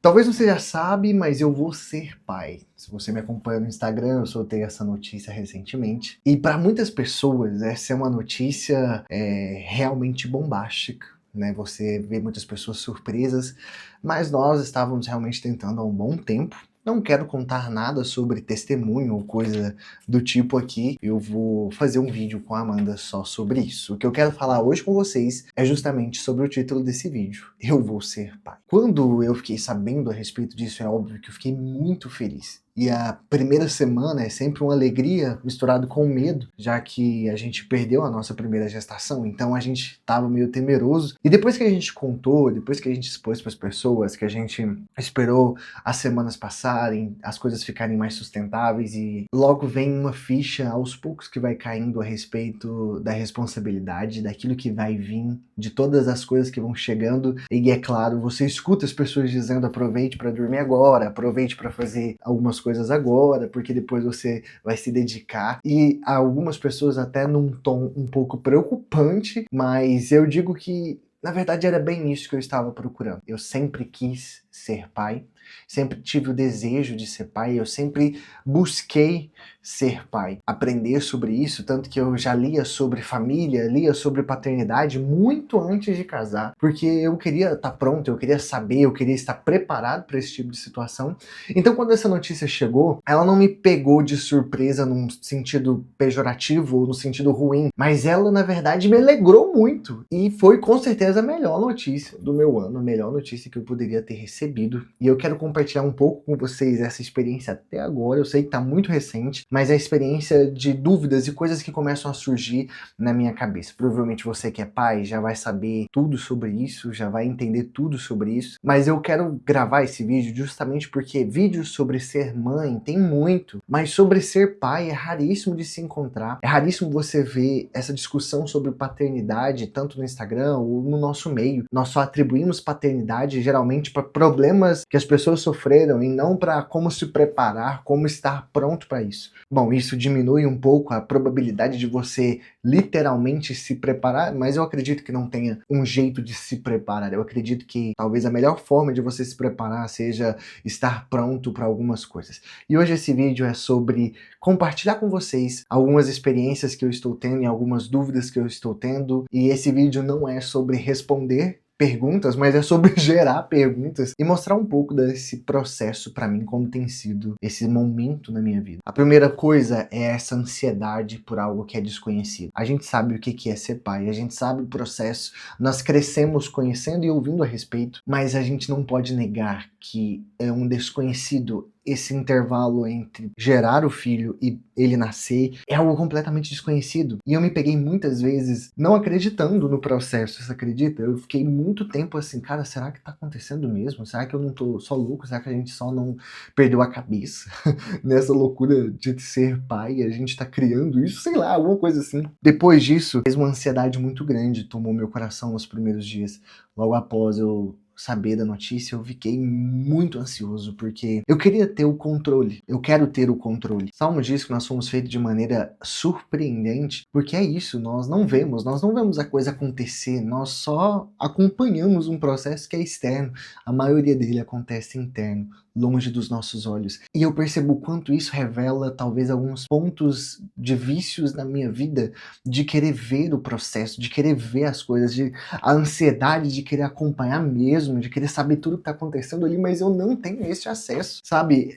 Talvez você já sabe, mas eu vou ser pai. Se você me acompanha no Instagram, eu soltei essa notícia recentemente. E para muitas pessoas, essa é uma notícia realmente bombástica, né? Você vê muitas pessoas surpresas, mas nós estávamos realmente tentando há um bom tempo. Não quero contar nada sobre testemunho ou coisa do tipo aqui. Eu vou fazer um vídeo com a Amanda só sobre isso. O que eu quero falar hoje com vocês é justamente sobre o título desse vídeo. Eu vou ser pai. Quando eu fiquei sabendo a respeito disso, é óbvio que eu fiquei muito feliz. E a primeira semana é sempre uma alegria misturado com medo, já que a gente perdeu a nossa primeira gestação, então a gente estava meio temeroso. E depois que a gente contou, depois que a gente expôs para as pessoas, que a gente esperou as semanas passarem, as coisas ficarem mais sustentáveis e logo vem uma ficha aos poucos que vai caindo a respeito da responsabilidade, daquilo que vai vir, de todas as coisas que vão chegando. E é claro, você escuta as pessoas dizendo: aproveite para dormir agora, aproveite para fazer algumas coisas agora, porque depois você vai se dedicar. E algumas pessoas até num tom um pouco preocupante, mas eu digo que na verdade era bem isso que eu estava procurando. Eu sempre quis ser pai, sempre tive o desejo de ser pai, eu sempre busquei ser pai, aprender sobre isso, tanto que eu já lia sobre família, lia sobre paternidade muito antes de casar, porque eu queria estar pronto, eu queria saber, eu queria estar preparado para esse tipo de situação. Então quando essa notícia chegou, ela não me pegou de surpresa num sentido pejorativo ou no sentido ruim, mas ela na verdade me alegrou muito, e foi com certeza a melhor notícia do meu ano, a melhor notícia que eu poderia ter recebido. E eu quero compartilhar um pouco com vocês essa experiência até agora. Eu sei que tá muito recente, mas é a experiência de dúvidas e coisas que começam a surgir na minha cabeça. Provavelmente você que é pai já vai saber tudo sobre isso, já vai entender tudo sobre isso, mas eu quero gravar esse vídeo justamente porque vídeos sobre ser mãe tem muito, mas sobre ser pai é raríssimo de se encontrar. É raríssimo você ver essa discussão sobre paternidade, tanto no Instagram ou no nosso meio. Nós só atribuímos paternidade geralmente para problemas que as pessoas sofreram e não para como se preparar, como estar pronto para isso. Bom, isso diminui um pouco a probabilidade de você literalmente se preparar, mas eu acredito que não tenha um jeito de se preparar. Eu acredito que talvez a melhor forma de você se preparar seja estar pronto para algumas coisas. E hoje esse vídeo é sobre compartilhar com vocês algumas experiências que eu estou tendo e algumas dúvidas que eu estou tendo. E esse vídeo não é sobre responder perguntas, mas é sobre gerar perguntas e mostrar um pouco desse processo para mim, como tem sido esse momento na minha vida. A primeira coisa é essa ansiedade por algo que é desconhecido. A gente sabe o que é ser pai, a gente sabe o processo, nós crescemos conhecendo e ouvindo a respeito, mas a gente não pode negar que é um desconhecido. Esse intervalo entre gerar o filho e ele nascer é algo completamente desconhecido. E eu me peguei muitas vezes não acreditando no processo, você acredita? Eu fiquei muito tempo assim, cara, será que tá acontecendo mesmo? Será que eu não tô só louco? Será que a gente só não perdeu a cabeça nessa loucura de ser pai? A gente tá criando isso? Sei lá, alguma coisa assim. Depois disso, fez uma ansiedade muito grande, tomou meu coração nos primeiros dias. Logo após eu saber da notícia, eu fiquei muito ansioso, porque eu queria ter o controle, eu quero ter o controle. Salmo diz que nós fomos feitos de maneira surpreendente, porque é isso, nós não vemos a coisa acontecer, nós só acompanhamos um processo que é externo, a maioria dele acontece interno, longe dos nossos olhos. E eu percebo o quanto isso revela talvez alguns pontos de vícios na minha vida, de querer ver o processo, de querer ver as coisas, a ansiedade de querer acompanhar mesmo, de querer saber tudo que tá acontecendo ali, mas eu não tenho esse acesso, sabe?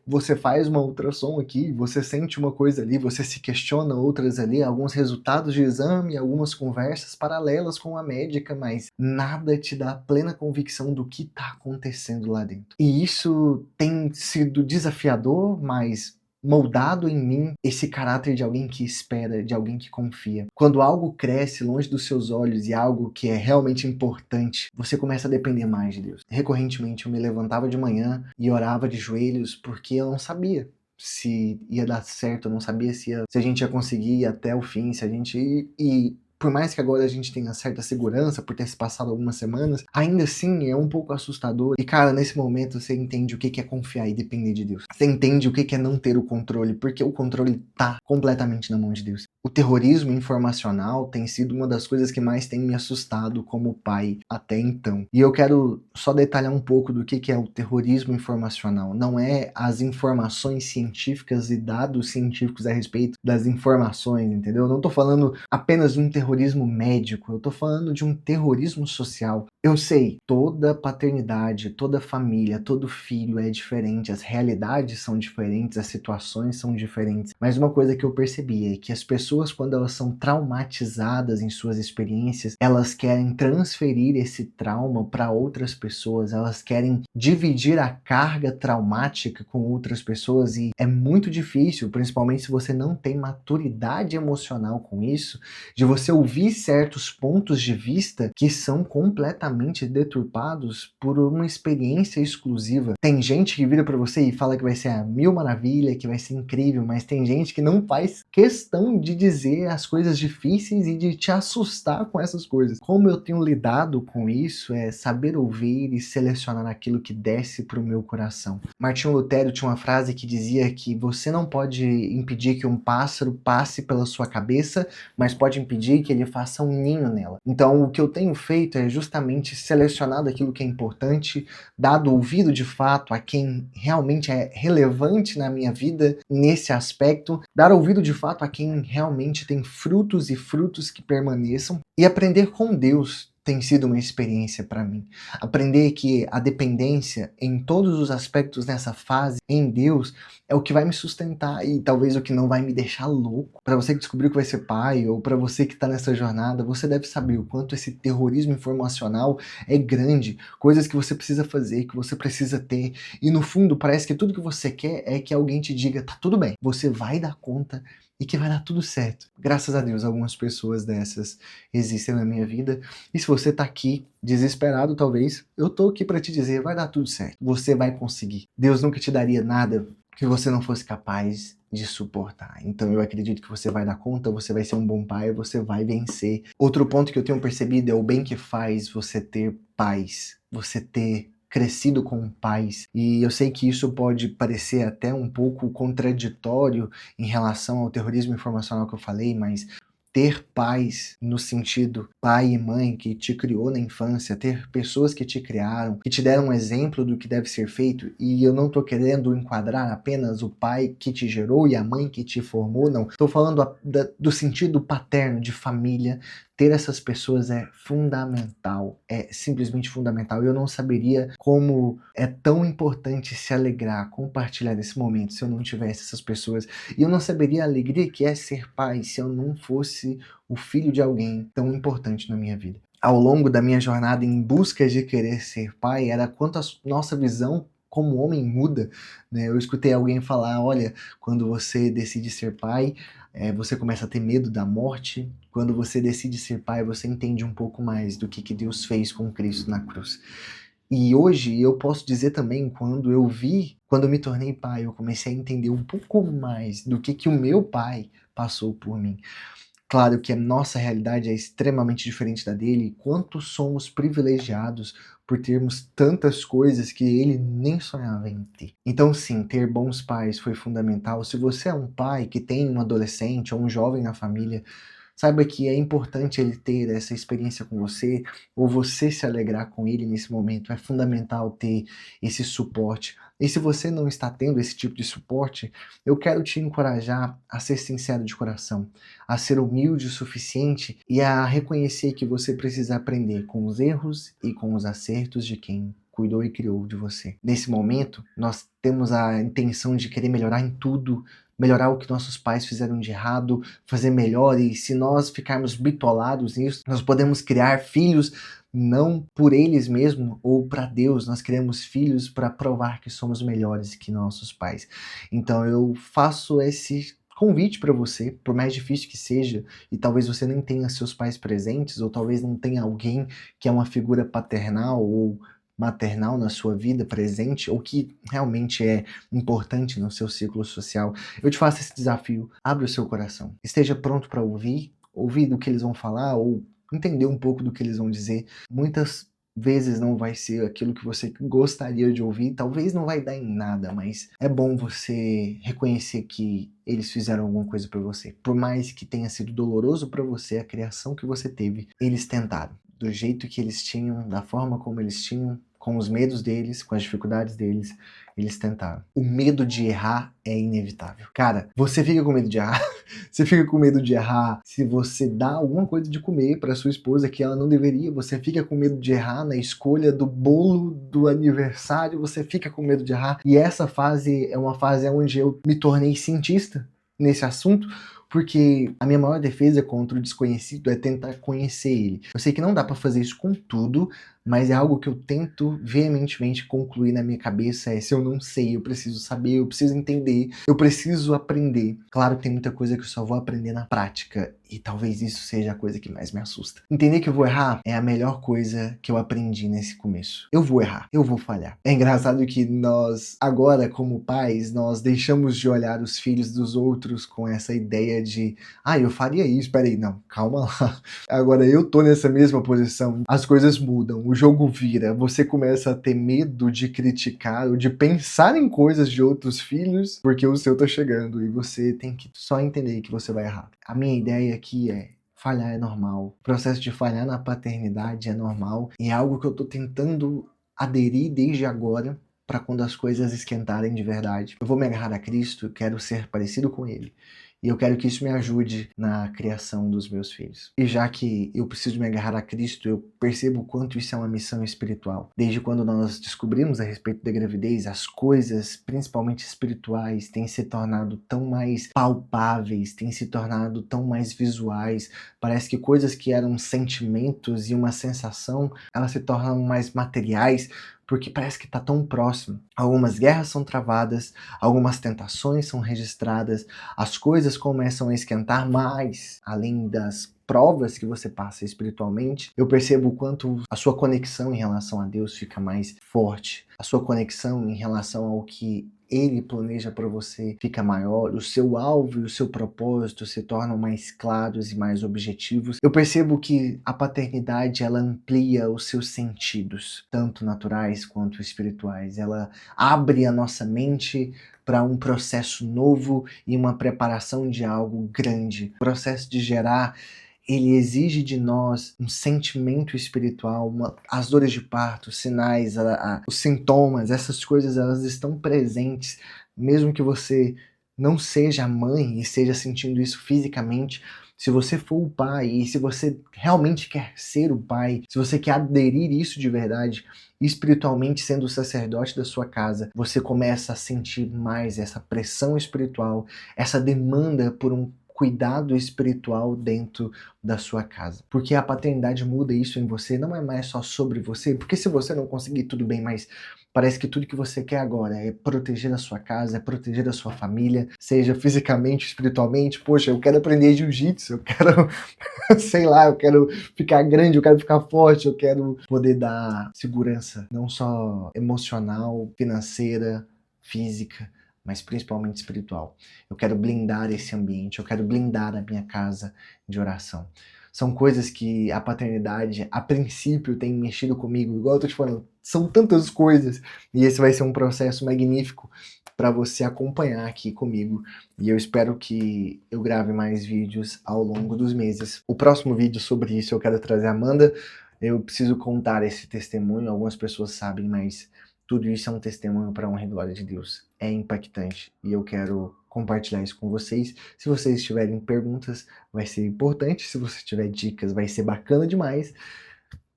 Você faz uma ultrassom aqui, você sente uma coisa ali, você se questiona outras ali, alguns resultados de exame, algumas conversas paralelas com a médica, mas nada te dá plena convicção do que tá acontecendo lá dentro. E isso tem sido desafiador, mas moldado em mim esse caráter de alguém que espera, de alguém que confia. Quando algo cresce longe dos seus olhos e algo que é realmente importante, você começa a depender mais de Deus. Recorrentemente eu me levantava de manhã e orava de joelhos porque eu não sabia se ia dar certo, eu não sabia se a gente ia conseguir ir até o fim, se a gente ia... E por mais que agora a gente tenha certa segurança por ter se passado algumas semanas, ainda assim é um pouco assustador. E cara, nesse momento você entende o que é confiar e depender de Deus. Você entende o que é não ter o controle, porque o controle tá completamente na mão de Deus. O terrorismo informacional tem sido uma das coisas que mais tem me assustado como pai até então. E eu quero só detalhar um pouco do que é o terrorismo informacional. Não é as informações científicas e dados científicos a respeito das informações, entendeu? Eu não tô falando apenas de um terrorismo médico, eu tô falando de um terrorismo social. Eu sei, toda paternidade, toda família, todo filho é diferente, as realidades são diferentes, as situações são diferentes. Mas uma coisa que eu percebi é que as pessoas, quando elas são traumatizadas em suas experiências, elas querem transferir esse trauma para outras pessoas, elas querem dividir a carga traumática com outras pessoas e é muito difícil, principalmente se você não tem maturidade emocional com isso, de você ouvir certos pontos de vista que são completamente deturpados por uma experiência exclusiva. Tem gente que vira pra você e fala que vai ser a mil maravilha, que vai ser incrível, mas tem gente que não faz questão de dizer as coisas difíceis e de te assustar com essas coisas. Como eu tenho lidado com isso é saber ouvir e selecionar aquilo que desce pro meu coração. Martinho Lutero tinha uma frase que dizia que você não pode impedir que um pássaro passe pela sua cabeça, mas pode impedir que ele faça um ninho nela. Então o que eu tenho feito é justamente selecionado aquilo que é importante, dado ouvido de fato a quem realmente é relevante na minha vida nesse aspecto, dar ouvido de fato a quem realmente tem frutos e frutos que permaneçam e aprender com Deus tem sido uma experiência para mim. Aprender que a dependência em todos os aspectos nessa fase em Deus é o que vai me sustentar e talvez o que não vai me deixar louco. Para você que descobriu que vai ser pai ou para você que está nessa jornada, você deve saber o quanto esse terrorismo informacional é grande, coisas que você precisa fazer, que você precisa ter e no fundo parece que tudo que você quer é que alguém te diga tá tudo bem, você vai dar conta e que vai dar tudo certo. Graças a Deus, algumas pessoas dessas existem na minha vida. E se você tá aqui, desesperado talvez, eu tô aqui para te dizer, vai dar tudo certo. Você vai conseguir. Deus nunca te daria nada que você não fosse capaz de suportar. Então eu acredito que você vai dar conta, você vai ser um bom pai, você vai vencer. Outro ponto que eu tenho percebido é o bem que faz você ter paz, você ter crescido com pais. E eu sei que isso pode parecer até um pouco contraditório em relação ao terrorismo informacional que eu falei, mas ter pais no sentido pai e mãe que te criou na infância, ter pessoas que te criaram, que te deram um exemplo do que deve ser feito, e eu não tô querendo enquadrar apenas o pai que te gerou e a mãe que te formou, não. Tô falando do sentido paterno, de família. Ter essas pessoas é fundamental, é simplesmente fundamental. Eu não saberia como é tão importante se alegrar, compartilhar esse momento se eu não tivesse essas pessoas. E eu não saberia a alegria que é ser pai se eu não fosse o filho de alguém tão importante na minha vida. Ao longo da minha jornada em busca de querer ser pai, era quanto a nossa visão como homem muda, né? Eu escutei alguém falar, olha, quando você decide ser pai, você começa a ter medo da morte. Quando você decide ser pai, você entende um pouco mais do que Deus fez com Cristo na cruz. E hoje eu posso dizer também, quando eu me tornei pai, eu comecei a entender um pouco mais do que o meu pai passou por mim. Claro que a nossa realidade é extremamente diferente da dele, e quanto somos privilegiados por termos tantas coisas que ele nem sonhava em ter. Então sim, ter bons pais foi fundamental. Se você é um pai que tem um adolescente ou um jovem na família, saiba que é importante ele ter essa experiência com você, ou você se alegrar com ele nesse momento. É fundamental ter esse suporte. E se você não está tendo esse tipo de suporte, eu quero te encorajar a ser sincero de coração, a ser humilde o suficiente e a reconhecer que você precisa aprender com os erros e com os acertos de quem cuidou e criou de você. Nesse momento, nós temos a intenção de querer melhorar em tudo, melhorar o que nossos pais fizeram de errado, fazer melhor, e se nós ficarmos bitolados nisso, nós podemos criar filhos não por eles mesmos ou para Deus, nós criamos filhos para provar que somos melhores que nossos pais. Então eu faço esse convite para você, por mais difícil que seja, e talvez você nem tenha seus pais presentes, ou talvez não tenha alguém que é uma figura paternal ou maternal na sua vida presente, ou que realmente é importante no seu ciclo social, eu te faço esse desafio, abre o seu coração, esteja pronto para ouvir, ouvir do que eles vão falar ou entender um pouco do que eles vão dizer. Muitas vezes não vai ser aquilo que você gostaria de ouvir, talvez não vai dar em nada, mas é bom você reconhecer que eles fizeram alguma coisa por você. Por mais que tenha sido doloroso para você a criação que você teve, eles tentaram. Do jeito que eles tinham, da forma como eles tinham, com os medos deles, com as dificuldades deles, eles tentaram. O medo de errar é inevitável. Cara, você fica com medo de errar? Você fica com medo de errar se você dá alguma coisa de comer para sua esposa que ela não deveria? Você fica com medo de errar na escolha do bolo do aniversário? Você fica com medo de errar? E essa fase é uma fase onde eu me tornei cientista nesse assunto, porque a minha maior defesa contra o desconhecido é tentar conhecer ele. Eu sei que não dá para fazer isso com tudo, mas é algo que eu tento veementemente concluir na minha cabeça, se eu não sei, eu preciso saber, eu preciso entender, eu preciso aprender. Claro que tem muita coisa que eu só vou aprender na prática, e talvez isso seja a coisa que mais me assusta. Entender que eu vou errar é a melhor coisa que eu aprendi nesse começo. Eu vou errar, eu vou falhar. É engraçado que nós, agora como pais, nós deixamos de olhar os filhos dos outros com essa ideia de eu faria isso, peraí, não, calma lá. Agora eu tô nessa mesma posição, as coisas mudam, o jogo vira, você começa a ter medo de criticar ou de pensar em coisas de outros filhos, porque o seu tá chegando e você tem que só entender que você vai errar. A minha ideia aqui é: falhar é normal, o processo de falhar na paternidade é normal e é algo que eu tô tentando aderir desde agora para quando as coisas esquentarem de verdade. Eu vou me agarrar a Cristo, eu quero ser parecido com Ele. E eu quero que isso me ajude na criação dos meus filhos. E já que eu preciso me agarrar a Cristo, eu percebo o quanto isso é uma missão espiritual. Desde quando nós descobrimos a respeito da gravidez, as coisas, principalmente espirituais, têm se tornado tão mais palpáveis, têm se tornado tão mais visuais. Parece que coisas que eram sentimentos e uma sensação, elas se tornam mais materiais, porque parece que está tão próximo. Algumas guerras são travadas, algumas tentações são registradas, as coisas começam a esquentar mais, além das provas que você passa espiritualmente. Eu percebo o quanto a sua conexão em relação a Deus fica mais forte, a sua conexão em relação ao que Ele planeja para você fica maior, o seu alvo e o seu propósito se tornam mais claros e mais objetivos. Eu percebo que a paternidade, ela amplia os seus sentidos, tanto naturais quanto espirituais. Ela abre a nossa mente para um processo novo e uma preparação de algo grande. O processo de gerar, ele exige de nós um sentimento espiritual, as dores de parto, os sinais, os sintomas, essas coisas, elas estão presentes, mesmo que você não seja a mãe e esteja sentindo isso fisicamente. Se você for o pai e se você realmente quer ser o pai, se você quer aderir isso de verdade, espiritualmente sendo o sacerdote da sua casa, você começa a sentir mais essa pressão espiritual, essa demanda por um cuidado espiritual dentro da sua casa. Porque a paternidade muda isso em você, não é mais só sobre você, porque se você não conseguir, tudo bem, mas parece que tudo que você quer agora é proteger a sua casa, é proteger a sua família, seja fisicamente, espiritualmente. Poxa, eu quero aprender jiu-jitsu, eu quero, sei lá, eu quero ficar grande, eu quero ficar forte, eu quero poder dar segurança, não só emocional, financeira, física, mas principalmente espiritual. Eu quero blindar esse ambiente, eu quero blindar a minha casa de oração. São coisas que a paternidade, a princípio, tem mexido comigo, igual eu tô te falando, são tantas coisas, e esse vai ser um processo magnífico para você acompanhar aqui comigo, e eu espero que eu grave mais vídeos ao longo dos meses. O próximo vídeo sobre isso eu quero trazer a Amanda. Eu preciso contar esse testemunho, algumas pessoas sabem, mas tudo isso é um testemunho para a honra e glória de Deus. É impactante e eu quero compartilhar isso com vocês. Se vocês tiverem perguntas, vai ser importante. Se você tiver dicas, vai ser bacana demais.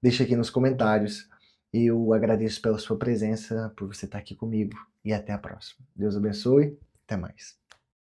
Deixa aqui nos comentários. Eu agradeço pela sua presença, por você estar aqui comigo e até a próxima. Deus abençoe. Até mais.